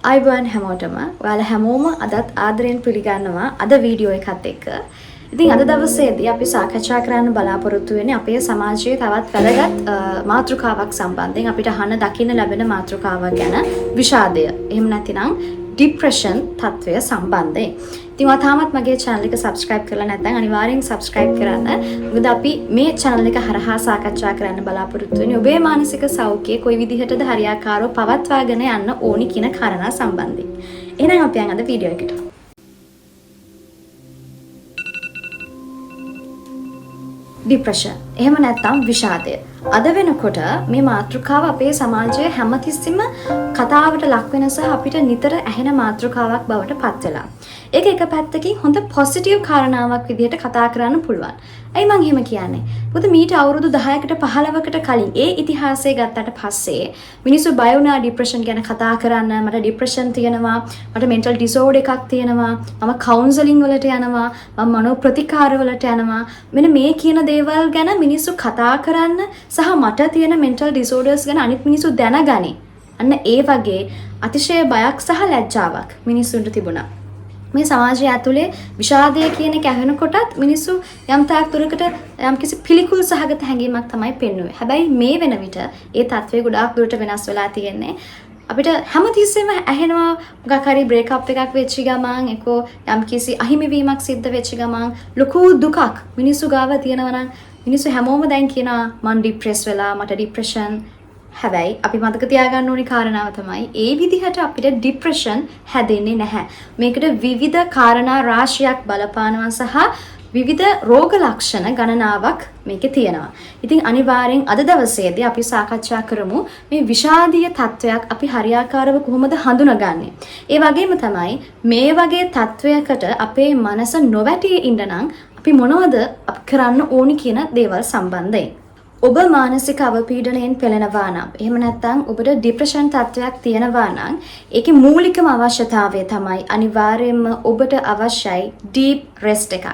අයිබෝන් හැමෝටම ඔයාලා හැමෝම අදත් ආදරෙන් පිළිගන්නවා අද වීඩියෝ එකත් එක්ක. ඉතින් අද දවසේදී අපි සාකච්ඡා කරන්න බලාපොරොත්තු වෙන්නේ අපේ සමාජයේ තවත් වැදගත් මාතෘකාවක් සම්බන්ධයෙන් අපිට අහන්න දකින්න ලැබෙන මාතෘකාවක් ගැන විෂාදය. එහෙම නැතිනම් ડિප්‍රෙෂන් තත්වය සම්බන්ධයෙන්. ඉතින් ඔයා තාමත් මගේ channel එක subscribe කරලා නැත්නම් අනිවාර්යෙන් subscribe කරන්න. මොකද අපි මේ channel එක හරහා සාකච්ඡා කරන්න බලාපොරොත්තු වෙන්නේ ඔබේ මානසික සෞඛ්‍යය කොයි විදිහටද හරියාකාරව පවත්වාගෙන යන්න ඕනි කියන කාරණා සම්බන්ධයෙන්. එහෙනම් අපි යන් අද වීඩියෝ එකට. ડિප්‍රෙෂන්. එහෙම නැත්නම් විෂාදය. අද වෙනකොට මේ මාතෘකාව අපේ සමාජයේ හැමතිස්සෙම කතාවට ලක් වෙන සහ අපිට නිතර ඇහෙන මාතෘකාවක් බවට පත් වෙලා. ඒක එක පැත්තකින් හොඳ පොසිටිව් කාරණාවක් විදිහට කතා කරන්න පුළුවන්. ඇයි මං එහෙම කියන්නේ? මොකද මීට අවුරුදු 10කට 15කට කලින් ඒ ඉතිහාසය ගත්තට පස්සේ මිනිස්සු බය වුණා ડિප්‍රෙෂන් ගැන කතා කරන්න. මට ડિප්‍රෙෂන් තියෙනවා, මට මෙන්ටල් ඩිසෝඩර් එකක් තියෙනවා, මම කවුන්සලින් වලට යනවා, මම මනෝ ප්‍රතිකාර වලට යනවා. මෙන්න මේ කියන දේවල් ගැන මිනිස්සු කතා කරන්න සහ මට තියෙන මෙන්ටල් ඩිසෝඩර්ස් ගැන අනිත් මිනිස්සු දැනගනි. අන්න ඒ වගේ අතිශය බයක් සහ ලැජ්ජාවක් මිනිස්සුන්ට තිබුණා. මේ සමාජය ඇතුලේ විෂාදය කියන එක ඇහෙනකොටත් මිනිස්සු යම් තාක් දුරකට යම්කිසි පිළිකුල් සහගත හැඟීමක් තමයි පෙන්වුවේ. හැබැයි මේ වෙන විට ඒ තත්ත්වය ගොඩාක් දුරට වෙනස් වෙලා තියෙන්නේ. අපිට හැමතිස්සෙම ඇහෙනවා මොකක් හරි බ්‍රේක් අප් එකක් වෙච්ච ගමන් එක්කෝ යම්කිසි අහිමිවීමක් සිද්ධ වෙච්ච ගමන් ලොකු දුකක් මිනිස්සු ගාව තියෙනවා නම් මිනිස්සු හැමෝම දැන් කියනවා මං ડિප්‍රෙස් වෙලා මට ડિප්‍රෙෂන්. හැබැයි අපි මතක තියාගන්න ඕනි කාරණාව තමයි ඒ විදිහට අපිට ડિප්‍රෙෂන් හැදෙන්නේ නැහැ. මේකට විවිධ කාරණා රාශියක් බලපානවා සහ විවිධ රෝග ලක්ෂණ ගණනාවක් මේකේ තියෙනවා. ඉතින් අනිවාර්යෙන් අද දවසේදී අපි සාකච්ඡා කරමු මේ විෂාදීය තත්වයක් අපි හරියාකාරව කොහොමද හඳුනගන්නේ. ඒ වගේම තමයි මේ වගේ තත්වයකට අපේ මනස නොවැටී ඉන්න නම් අපි මොනවද කරන්න ඕනි කියන දේවල් සම්බන්ධයෙන්. ඔබ මානසික අවපීඩනයෙන් පෙළෙනවා නම් එහෙම නැත්නම් ඔබට ડિප්‍රෙෂන් තත්ත්වයක් තියෙනවා නම් ඒකේ මූලිකම අවශ්‍යතාවය තමයි අනිවාර්යයෙන්ම ඔබට අවශ්‍යයි ඩීප් රෙස්ට් එකක්.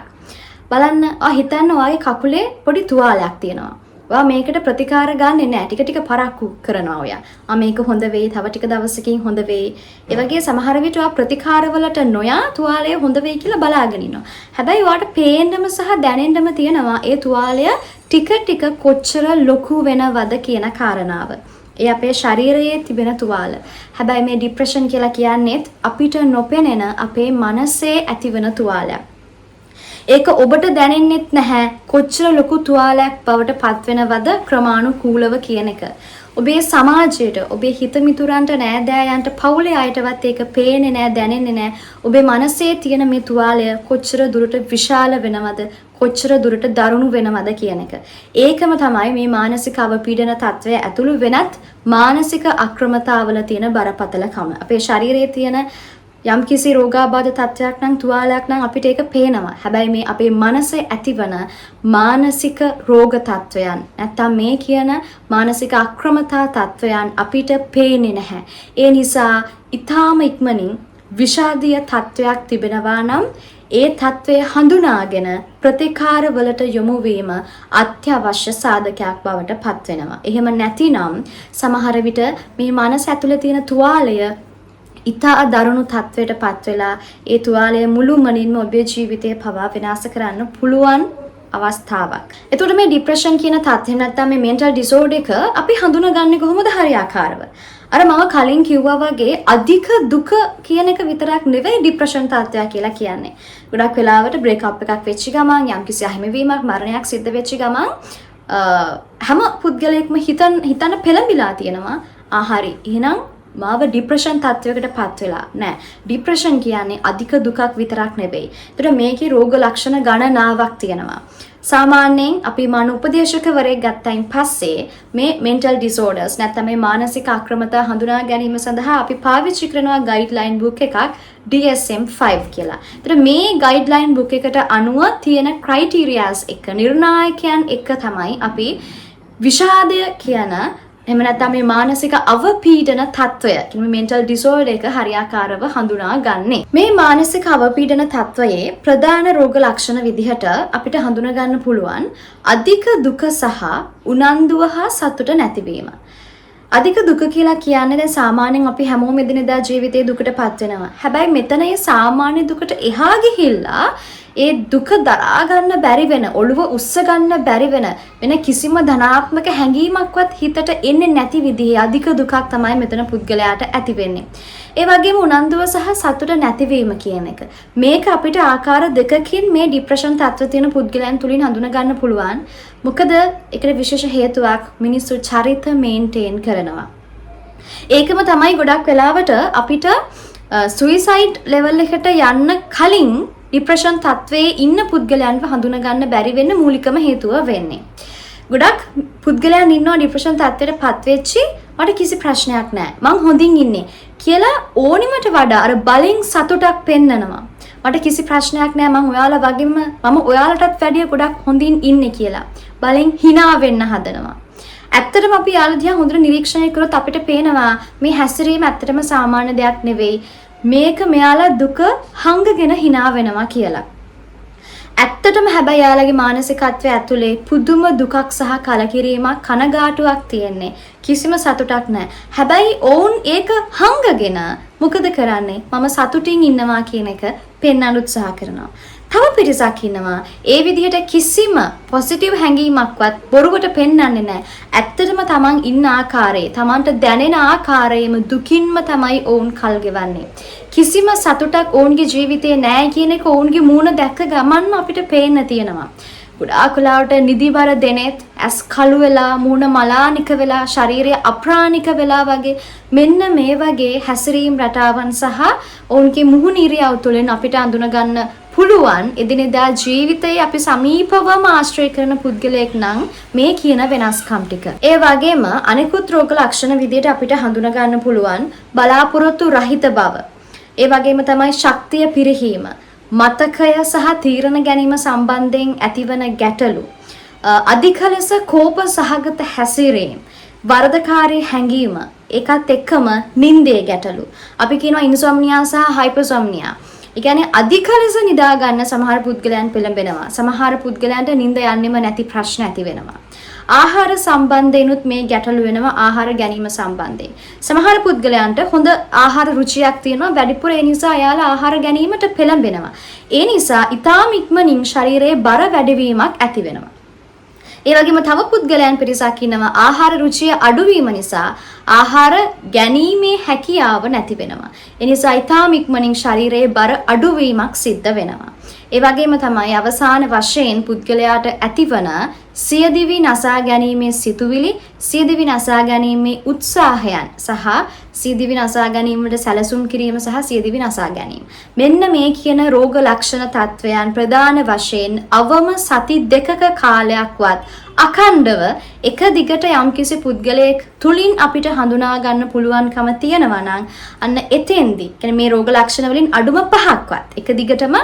බලන්න හිතන්න ඔයාගේ කකුලේ පොඩි තුවාලයක් තියෙනවා. ඔයා මේකට ප්‍රතිකාර ගන්නෙ නැහැ. ටික ටික පරක්කු කරනවා ඔයා. මේක හොඳ වෙයි, තව ටික දවසකින් හොඳ වෙයි. ඒ වගේ සමහර විට ඔයා ප්‍රතිකාරවලට නොයා තුවාලය හොඳ වෙයි කියලා බලාගෙන ඉන්නවා. හැබැයි ඔයාට පේන්නම සහ දැනෙන්නම තියෙනවා ඒ තුවාලය ටික ටික කොච්චර ලොකු වෙනවද කියන කාරණාව. ඒ අපේ ශරීරයේ තිබෙන තුවාල. හැබැයි මේ ડિප්‍රෙෂන් කියලා කියන්නේත් අපිට නොපෙනෙන අපේ මනසේ ඇතිවන තුවාලයක්. ඒක ඔබට දැනෙන්නෙත් නැහැ කොච්චර ලොකු තුවාලයක් බවට පත් වෙනවද ක්‍රමානුකූලව කියන එක. ඔබේ සමාජයට, ඔබේ හිත මිතුරන්ට, නෑදෑයන්ට, පවුලේ අයටවත් ඒක පේන්නේ නැහැ, දැනෙන්නේ නැහැ. ඔබේ මනසේ තියෙන මේ තුවාලය කොච්චර දුරට විශාල වෙනවද, කොච්චර දුරට දරුණු වෙනවද කියන එක. ඒකම තමයි මේ මානසික අවපීඩන තත්වය ඇතුළු වෙනත් මානසික අක්‍රමතාවල තියෙන බරපතලකම. අපේ ශරීරයේ තියෙන යම්කිසි රෝගාබාධ තත්ත්වයක් නම් තුවාලයක් නම් අපිට ඒක පේනවා. හැබැයි මේ අපේ මනසේ ඇතිවන මානසික රෝග තත්ත්වයන් නැත්තම් මේ කියන මානසික අක්‍රමතා තත්ත්වයන් අපිට පේන්නේ නැහැ. ඒ නිසා ඊටාම ඉක්මනින් විෂාදීය තත්ත්වයක් තිබෙනවා නම් ඒ තත්ත්වය හඳුනාගෙන ප්‍රතිකාරවලට යොමු වීම අත්‍යවශ්‍ය සාධකයක් බවට පත් වෙනවා. එහෙම නැතිනම් සමහර විට මේ මනස ඇතුලේ තියෙන තුවාලය ඉතා දරුණු තත්වයට පත් වෙලා ඒ තුවාලය මුළුමනින්ම ඔබේ ජීවිතය පවා විනාශ කරන්න පුළුවන් අවස්ථාවක්. එතකොට මේ ડિප්‍රෙෂන් කියන තත්ත්වය නැත්නම් මේ මෙන්ටල් ඩිසෝඩර් එක අපි හඳුනගන්නේ කොහොමද හරියාකාරව? අර මම කලින් කිව්වා වගේ අධික දුක කියන එක විතරක් නෙවෙයි ડિප්‍රෙෂන් තත්ත්වය කියලා කියන්නේ. ගොඩක් වෙලාවට බ්‍රේක් අප් එකක් වෙච්ච ගමන් යම්කිසි අහිමිවීමක් මරණයක් සිද්ධ වෙච්ච ගමන් හැම පුද්ගලයෙක්ම හිතන පෙළඹිලා තියෙනවා. හරි. එහෙනම් මාව ડિප්‍රෙෂන් තත්වයකට පත් වෙලා නෑ. ડિප්‍රෙෂන් කියන්නේ අධික දුකක් විතරක් නෙවෙයි. ඒතර මේකේ රෝග ලක්ෂණ ගණනාවක් තියෙනවා. සාමාන්‍යයෙන් අපි මනෝ උපදේශකවරයෙක් ගත්තයින් පස්සේ මේ මෙන්ටල් ඩිසෝඩර්ස් නැත්නම් මේ මානසික අක්‍රමතා හඳුනා ගැනීම සඳහා අපි පාවිච්චි කරනවා ගයිඩ්ලයින් බුක් එකක් DSM-5 කියලා. ඒතර මේ ගයිඩ්ලයින් බුක් එකට අනුව තියෙන ක්‍රයිටීරියාස් එක නිර්ණායකයන් එක තමයි අපි විෂාදය කියන එහෙම නැත්නම් මේ මානසික අවපීඩන තත්වය කියන මෙන්ටල් ඩිසෝඩර් එක හරියාකාරව හඳුනා ගන්නේ. මේ මානසික අවපීඩන තත්වයේ ප්‍රධාන රෝග ලක්ෂණ විදිහට අපිට හඳුනා ගන්න පුළුවන් අධික දුක සහ උනන්දුව හා සතුට නැතිවීම. අධික දුක කියලා කියන්නේ දැන් සාමාන්‍යයෙන් අපි හැමෝම එදිනෙදා ජීවිතයේ දුකටපත් වෙනවා. හැබැයි මෙතන ඒ සාමාන්‍ය දුකට එහා ගිහිල්ලා ඒ දුක දරා ගන්න බැරි වෙන, ඔළුව උස්ස ගන්න බැරි වෙන වෙන කිසිම ධනාත්මක හැඟීමක්වත් හිතට එන්නේ නැති විදිහේ අධික දුකක් තමයි මෙතන පුද්ගලයාට ඇති වෙන්නේ. ඒ වගේම උනන්දුව සහ සතුට නැතිවීම කියන එක. මේක අපිට ආකාර දෙකකින් මේ ડિප්‍රෙෂන් තත්ත්වය තියෙන පුද්ගලයන් තුලින් හඳුනා ගන්න පුළුවන්. මොකද ඒකට විශේෂ හේතුවක් මිනිස්සු චරිත මේන්ටේන් කරනවා. ඒකම තමයි ගොඩක් වෙලාවට අපිට සුයිසයිඩ් ලෙවල් එකට යන්න කලින් ડિප්‍රෙෂන් තත්ත්වයේ ඉන්න පුද්ගලයන්ව හඳුනා ගන්න බැරි වෙන්න මූලිකම හේතුව වෙන්නේ. ගොඩක් පුද්ගලයන් ඉන්නවා ડિප්‍රෙෂන් තත්ත්වයට පත් වෙච්චි මට කිසි ප්‍රශ්නයක් නැහැ. මං හොඳින් ඉන්නේ කියලා ඕනිමට වඩා අර බලෙන් සතුටක් පෙන්නනවා. මට කිසි ප්‍රශ්නයක් නැහැ මං ඔයාලා වගේම මම ඔයාලටත් වැඩිය ගොඩක් හොඳින් ඉන්නේ කියලා. බලෙන් hina වෙන්න හදනවා. ඇත්තටම අපි යාළුවා දිහා හොඳට නිරීක්ෂණය කරොත් අපිට පේනවා මේ හැසිරීම ඇත්තටම සාමාන්‍ය දෙයක් නෙවෙයි. මේක මෙයාලා දුක හංගගෙන hina වෙනවා කියලා. ඇත්තටම හැබැයි යාළුවගේ මානසිකත්වය ඇතුලේ පුදුම දුකක් සහ කලකිරීමක් කනගාටුවක් තියෙන්නේ. කිසිම සතුටක් නැහැ. හැබැයි ඔවුන් ඒක හංගගෙන මොකද කරන්නේ? මම සතුටින් ඉන්නවා කියන එක පෙන්වන්න උත්සාහ කරනවා. තව පිරිසක් ඉන්නවා ඒ විදිහට කිසිම පොසිටිව් හැඟීමක්වත් බොරුවට පෙන්වන්නේ නැහැ. ඇත්තටම තමන් ඉන්න ආකාරයේ, තමන්ට දැනෙන ආකාරයේම දුකින්ම තමයි ඔවුන් කල් ගෙවන්නේ. කිසිම සතුටක් ඔවුන්ගේ ජීවිතේ නැහැ කියන එක ඔවුන්ගේ මූණ දැක්ක ගමන්ම අපිට පේන්න තියෙනවා. ගොඩාක් වෙලාවට නිදිබර දෙනෙත් ඇස් කළු වෙලා, මූණ මලානික වෙලා, ශරීරය අප්‍රාණික වෙලා වගේ මෙන්න මේ වගේ හැසිරීම් රටාවන් සහ ඔවුන්ගේ මුහුණ ඉරියව් තුළින් අපිට අඳුන ගන්න පුළුවන් එදිනෙදා ජීවිතයේ අපි සමීපවම ආශ්‍රය කරන පුද්ගලයෙක් නම් මේ කියන වෙනස්කම් ටික. ඒ වගේම අනිකුත් රෝග ලක්ෂණ විදිහට අපිට හඳුනා ගන්න පුළුවන් බලාපොරොත්තු රහිත බව. ඒ වගේම තමයි ශක්තිය පිරිහීම, මතකය සහ තීරණ ගැනීම සම්බන්ධයෙන් ඇතිවන ගැටලු, අධික ලෙස කෝප සහගත හැසිරීම, වරදකාරී හැඟීම, ඒකත් එක්කම නින්දේ ගැටලු. අපි කියනවා ඉන්සොම්නියා සහ හයිපර්සොම්නියා. ඒ කියන්නේ අධික ලෙස නිදා ගන්න සමහර පුද්ගලයන් පෙළඹෙනවා. සමහර පුද්ගලයන්ට නිින්ද යන්නෙම නැති ප්‍රශ්න ඇති වෙනවා. ආහාර සම්බන්ධයෙන්ුත් මේ ගැටලු වෙනවා. ආහාර ගැනීම සම්බන්ධයෙන්. සමහර පුද්ගලයන්ට හොඳ ආහාර රුචියක් තියෙනවා. වැඩිපුර ඒ නිසා එයාලා ආහාර ගැනීමට පෙළඹෙනවා. ඒ නිසා ඊටාම ඉක්මනින් ශරීරයේ බර වැඩිවීමක් ඇති වෙනවා. ඒ වගේම තව පුද්ගලයන් පිරිසක් ඉන්නවා ආහාර රුචිය අඩුවීම නිසා ආහාර ගැනීමේ හැකියාව නැති වෙනවා. ඒ නිසා ඊටාම ඉක්මනින් ශරීරයේ බර අඩුවීමක් සිද්ධ වෙනවා. ඒ වගේම තමයි අවසාන වශයෙන් පුද්ගලයාට ඇතිවන සියදිවි නසා ගැනීමේ සිතුවිලි, සියදිවි නසා ගැනීමේ උත්සාහයන් සහ සියදිවි නසා ගැනීමට සැලසුම් කිරීම සහ සියදිවි නසා ගැනීම. මෙන්න මේ කියන රෝග ලක්ෂණ තත්වයන් ප්‍රධාන වශයෙන් අවම සති දෙකක කාලයක්වත් අඛණ්ඩව එක දිගට යම්කිසි පුද්ගලයෙක් තුලින් අපිට හඳුනා ගන්න පුළුවන්කම තියෙනවා නම් අන්න එතෙන්දී කියන්නේ මේ රෝග ලක්ෂණ වලින් අඩුම පහක්වත් එක දිගටම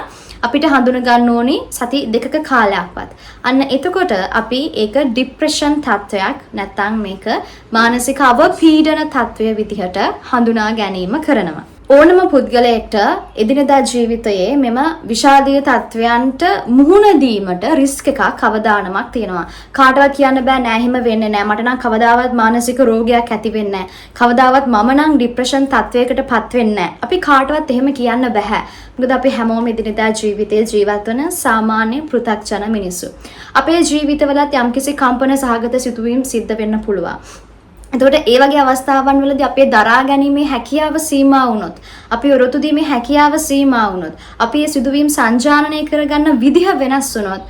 අපිට හඳුන ගන්න ඕනි සති දෙකක කාලයක්වත්. අන්න එතකොට අපි ඒක ડિප්‍රෙෂන් තත්වයක් නැත්නම් මේක මානසික අවපීඩන තත්වය විදිහට හඳුනා ගැනීම කරනවා. ඕනම පුද්ගලයෙක්ට එදිනෙදා ජීවිතයේ මෙම විෂාදීය තත්වයන්ට මුහුණ දීමට රිස්ක් එකක් අවදානමක් තියෙනවා. කාටවත් කියන්න බෑ නෑ එහෙම වෙන්නේ නෑ. මට නම් කවදාවත් මානසික රෝගයක් ඇති වෙන්නේ නෑ. කවදාවත් මම නම් ડિප්‍රෙෂන් තත්වයකටපත් වෙන්නේ නෑ. අපි කාටවත් එහෙම කියන්න බෑ. මොකද අපි හැමෝම එදිනෙදා ජීවිතයේ ජීවත් වන සාමාන්‍ය පෘථග්ජන මිනිස්සු. අපේ ජීවිතවලත් යම්කිසි කම්පන සහගත සිදුවීම් සිද්ධ වෙන්න පුළුවන්. එතකොට ඒ වගේ අවස්ථාවන් වලදී අපේ දරා ගැනීමේ හැකියාව සීමා වුණොත්, අපි ඔරොත්තු දීමේ හැකියාව සීමා වුණොත්, අපි මේ සිදුවීම් සංජානනය කරගන්න විදිහ වෙනස් වුණොත්,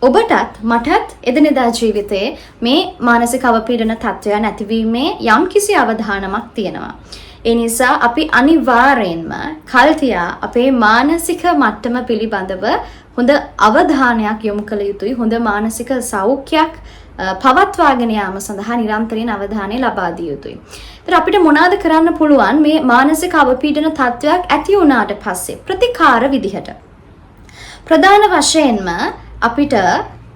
ඔබටත් මටත් එදිනෙදා ජීවිතයේ මේ මානසික අවපීඩන තත්ත්වයන් ඇතිවීමේ යම්කිසි අවධානමක් තියෙනවා. ඒ නිසා අපි අනිවාර්යෙන්ම කල්තියා අපේ මානසික මට්ටම පිළිබඳව හොඳ අවධානයක් යොමු කළ යුතුයි. හොඳ මානසික සෞඛ්‍යයක් පවත්වාගෙන යාම සඳහා නිරන්තරයෙන් අවධානය ලබා දිය යුතුයි. ඒතර අපිට මොනවාද කරන්න පුළුවන් මේ මානසික අවපීඩන තත්ත්වයක් ඇති වුණාට පස්සේ ප්‍රතිකාර විදිහට? ප්‍රධාන වශයෙන්ම අපිට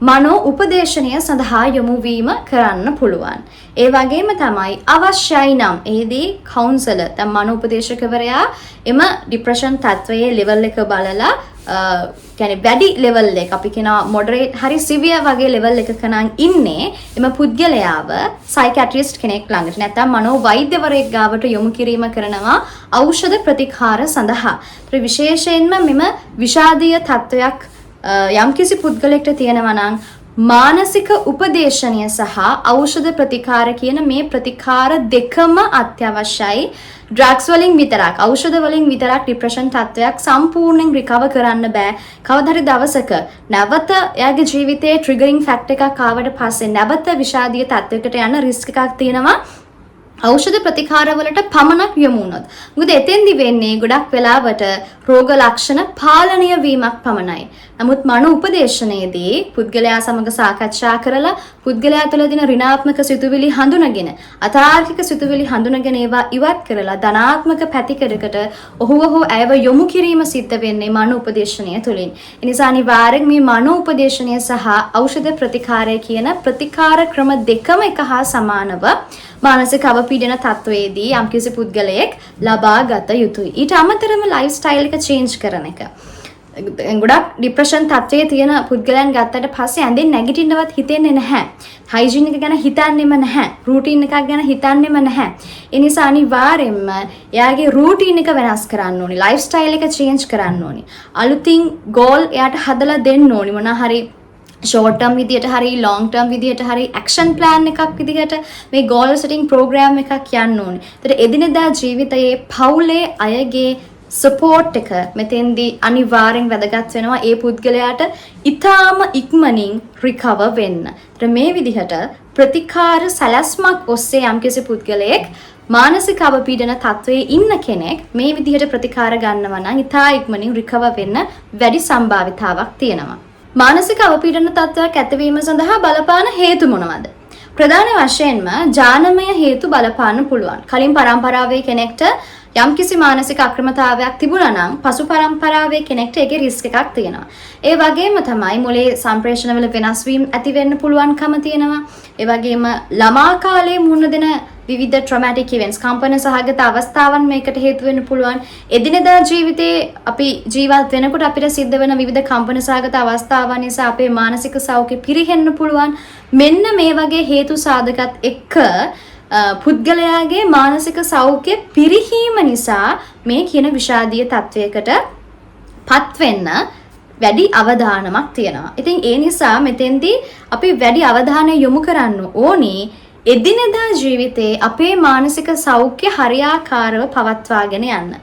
මනෝ උපදේශනය සඳහා යොමු වීම කරන්න පුළුවන්. ඒ වගේම තමයි අවශ්‍යයි නම් එහිදී කවුන්සලර් දැන් මනෝ උපදේශකවරයා එම ડિප්‍රෙෂන් තත්වයේ ලෙවල් එක බලලා කියන්නේ වැඩි ලෙවල් එක අපි කියනවා මොඩරේට් හරි සිවියර් වගේ ලෙවල් එකක නම් ඉන්නේ එම පුද්ගලයාව සයිකියාට්‍රිස්ට් කෙනෙක් ළඟට නැත්නම් මනෝ වෛද්‍යවරයෙක් ගාවට යොමු කිරීම කරනවා ඖෂධ ප්‍රතිකාර සඳහා. ඒත් විශේෂයෙන්ම මෙම විෂාදීය තත්වයක් යම්කිසි පුද්ගලෙක්ට තියෙනවා නම් මානසික උපදේශනය සහ ඖෂධ ප්‍රතිකාර කියන මේ ප්‍රතිකාර දෙකම අත්‍යවශ්‍යයි. ඩ්‍රග්ස් වලින් විතරක් ඖෂධ වලින් විතරක් ડિප්‍රෙෂන් තත්වයක් සම්පූර්ණයෙන් රිකවර් කරන්න බෑ. කවදා හරි දවසක නැවත එයාගේ ජීවිතයේ ට්‍රිගරින් ෆැක්ටර් එකක් ආවට පස්සේ නැවත විෂාදීය තත්වයකට යන රිස්ක් එකක් තියෙනවා. ඖෂධ ප්‍රතිකාර වලට පමණක් යොමු වුණොත්. මොකද එතෙන්දි වෙන්නේ ගොඩක් වෙලාවට රෝග ලක්ෂණ පාලනය වීමක් පමණයි. නමුත් මනෝ උපදේශනයේදී පුද්ගලයා සමග සාකච්ඡා කරලා පුද්ගලයා තුළ දින ඍණාත්මක සිතුවිලි හඳුනගෙන අතාර්කික සිතුවිලි හඳුනගෙන ඒවා ඉවත් කරලා ධනාත්මක පැතිකඩකට ඔහුව හෝ ඇයව යොමු කිරීම සිද්ධ වෙන්නේ මනෝ උපදේශනය තුළින්. ඒ නිසා අනිවාර්යෙන් මේ මනෝ උපදේශනය සහ ඖෂධ ප්‍රතිකාරය කියන ප්‍රතිකාර ක්‍රම දෙකම එක හා සමානව මානසික අවපීඩන තත්වයේදී යම්කිසි පුද්ගලයෙක් ලබා ගත යුතුයි. ඊට අමතරව ලයිෆ් ස්ටයිල් එක චේන්ජ් කරන එක. ගොඩක් ડિප්‍රෙෂන් තත්ත්වයේ තියෙන පුද්ගලයන් ගත්තට පස්සේ ඇඳෙන් නැගිටින්නවත් හිතෙන්නේ නැහැ. හයිජීන් එක ගැන හිතන්නෙම නැහැ. රූටින් එකක් ගැන හිතන්නෙම නැහැ. ඒ නිසා අනිවාර්යයෙන්ම එයාගේ රූටින් එක වෙනස් කරන්න ඕනි. ලයිෆ් ස්ටයිල් එක චේන්ජ් කරන්න ඕනි. අලුතින් ගෝල් එයාට හදලා දෙන්න ඕනි. මොනවා හරි ෂෝට් ටර්ම් විදියට හරි ලොන්ග් ටර්ම් විදියට හරි ඇක්ෂන් ප්ලෑන් එකක් විදිහට මේ ගෝල් සෙටින් ප්‍රෝග්‍රෑම් එකක් යන්න ඕනේ. ඒතර එදිනෙදා ජීවිතයේ පවුලේ අයගේ සපෝට් එක මෙතෙන්දී අනිවාර්යෙන් වැදගත් වෙනවා ඒ පුද්ගලයාට ඊටාම ඉක්මනින් රිකවර් වෙන්න. ඒතර මේ විදිහට ප්‍රතිකාර සැලැස්මක් ඔස්සේ යම්කිසි පුද්ගලයෙක් මානසික අවපීඩන තත්වයේ ඉන්න කෙනෙක් මේ විදිහට ප්‍රතිකාර ගන්නවා නම් ඊටා ඉක්මනින් රිකවර් වෙන්න වැඩි සම්භාවිතාවක් තියෙනවා. මානසික අවපීඩන තත්ත්වයක් ඇතිවීම සඳහා බලපාන හේතු මොනවාද? ප්‍රධාන වශයෙන්ම ජානමය හේතු බලපාන්න පුළුවන්. කලින් පරම්පරාවේ කෙනෙක්ට යම්කිසි මානසික අක්‍රමතාවයක් තිබුණා නම් පසු පරම්පරාවේ කෙනෙක්ට ඒකේ රිස්ක් එකක් තියෙනවා. ඒ වගේම තමයි මොලේ සම්ප්‍රේෂණවල වෙනස් වීම ඇති වෙන්න පුළුවන්කම තියෙනවා. ඒ වගේම ළමා කාලයේ මුහුණ දෙන විවිධ ට්‍රොමැටික් ඉවෙන්ට්ස් කම්පන සහගත අවස්ථාවන් මේකට හේතු වෙන්න පුළුවන්. එදිනෙදා ජීවිතේ අපි ජීවත් වෙනකොට අපිට සිද්ධ වෙන විවිධ කම්පන සහගත අවස්ථාවන් නිසා අපේ මානසික සෞඛ්‍ය පිරිහෙන්න පුළුවන්. මෙන්න මේ වගේ හේතු සාධකත් එක්ක පුද්ගලයාගේ මානසික සෞඛ්‍ය පිරිහීම නිසා මේ කියන විෂාදීය තත්වයකට පත් වෙන්න වැඩි අවධානමක් තියෙනවා. ඉතින් ඒ නිසා මෙතෙන්දී අපි වැඩි අවධානය යොමු කරන්න ඕනේ එදිනෙදා ජීවිතේ අපේ මානසික සෞඛ්‍ය හරියාකාරව පවත්වාගෙන යන්න.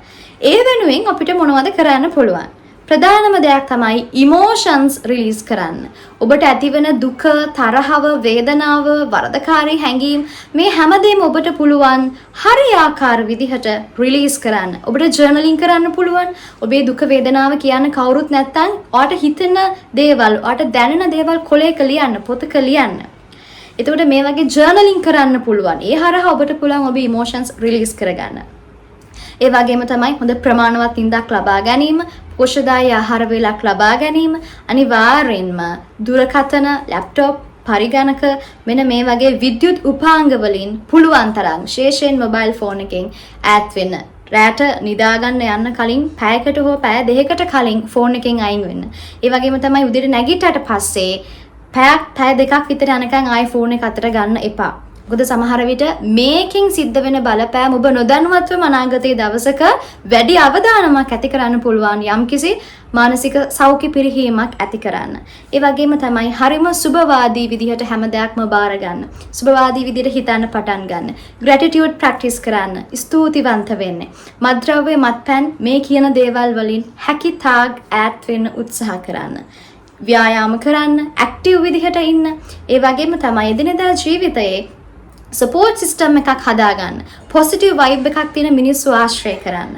ඒ වෙනුවෙන් අපිට මොනවද කරන්න පුළුවන්? ප්‍රධානම දෙයක් තමයි ඉමෝෂන්ස් රිලීස් කරන්න. ඔබට ඇතිවන දුක, තරහව, වේදනාව, වරදකාරී හැඟීම් මේ හැමදේම ඔබට පුළුවන් හරියාකාර විදිහට රිලීස් කරන්න. ඔබට ජර්නලින් කරන්න පුළුවන්. ඔබේ දුක වේදනාව කියන්න කවුරුත් නැත්නම් ඔයාට හිතෙන දේවල්, ඔයාට දැනෙන දේවල් කොලයක ලියන්න, පොතක ලියන්න. එතකොට මේ වගේ ජර්නලින් කරන්න පුළුවන්. ඒ හරහා ඔබට පුළුවන් ඔබේ ඉමෝෂන්ස් රිලීස් කරගන්න. ඒ වගේම තමයි හොඳ ප්‍රමාණවත් නිින්දක් ලබා ගැනීම, පෝෂ්‍යදායී ආහාර වේලක් ලබා ගැනීම, අනිවාර්යෙන්ම දුරකථන, ලැප්ටොප්, පරිගණක මෙන්න මේ වගේ විද්‍යුත් උපාංග වලින් පුළුවන් තරම් විශේෂයෙන් මොබයිල් ෆෝන් එකෙන් ඈත් වෙන්න. රැට නිදාගන්න යන්න කලින් පැයකට හෝ පැය දෙකකට කලින් ෆෝන් එකෙන් අයින් වෙන්න. ඒ වගේම තමයි උදේට නැගිටට පස්සේ පැය දෙකක් විතර යනකම් ආයි ෆෝන් එක අතට ගන්න එපා. මොකද සමහර විට මේකෙන් සිද්ධ වෙන බලපෑම ඔබ නොදැනුවත්වම අනාගතයේ දවසක වැඩි අවධානමක් ඇති කරන්න පුළුවන් යම්කිසි මානසික සෞඛ්‍ය පිරිහීමක් ඇති කරන්න. ඒ වගේම තමයි හරිම සුබවාදී විදිහට හැම දෙයක්ම බාර ගන්න. සුබවාදී විදිහට හිතන්න පටන් ගන්න. ග්‍රැටිටියුඩ් ප්‍රැක්ටිස් කරන්න. ස්තුතිවන්ත වෙන්න. මත්ද්‍රව්‍ය, මත්පැන් මේ කියන දේවල් වලින් හැකි තාක් ඈත් වෙන්න උත්සාහ කරන්න. ව්‍යායාම කරන්න, ඇක්ටිව් විදිහට ඉන්න. ඒ වගේම තමයි එදිනෙදා ජීවිතයේ සපෝට් සිස්ටම් එකක් හදාගන්න. පොසිටිව් වයිබ් එකක් තියෙන මිනිස්සු ආශ්‍රය කරන්න.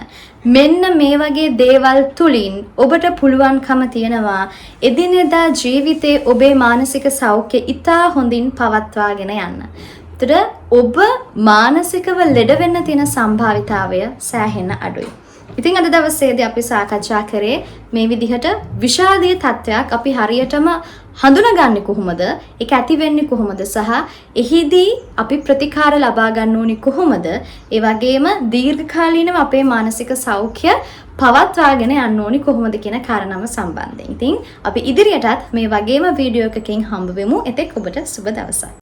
මෙන්න මේ වගේ දේවල් තුලින් ඔබට පුළුවන්කම තියෙනවා එදිනෙදා ජීවිතයේ ඔබේ මානසික සෞඛ්‍ය ඉතා හොඳින් පවත්වාගෙන යන්න. ඒතර ඔබ මානසිකව ලෙඩ වෙන්න තියෙන සම්භාවිතාවය සෑහෙන අඩුයි. ඉතින් අද දවසේදී අපි සාකච්ඡා කරේ මේ විදිහට විෂාදීය තත්ත්වයක් අපි හරියටම හඳුනාගන්නේ කොහොමද? ඒක ඇති වෙන්නේ කොහොමද? සහ එහිදී අපි ප්‍රතිකාර ලබා ගන්න ඕනි කොහොමද? ඒ වගේම දීර්ඝකාලීනව අපේ මානසික සෞඛ්‍ය පවත්වාගෙන යන්න ඕනි කොහොමද කියන කාරණාව සම්බන්ධයෙන්. ඉතින් අපි ඉදිරියටත් මේ වගේම වීඩියෝ එකකින් හම්බ වෙමු. එතෙක් ඔබට සුබ දවසක්.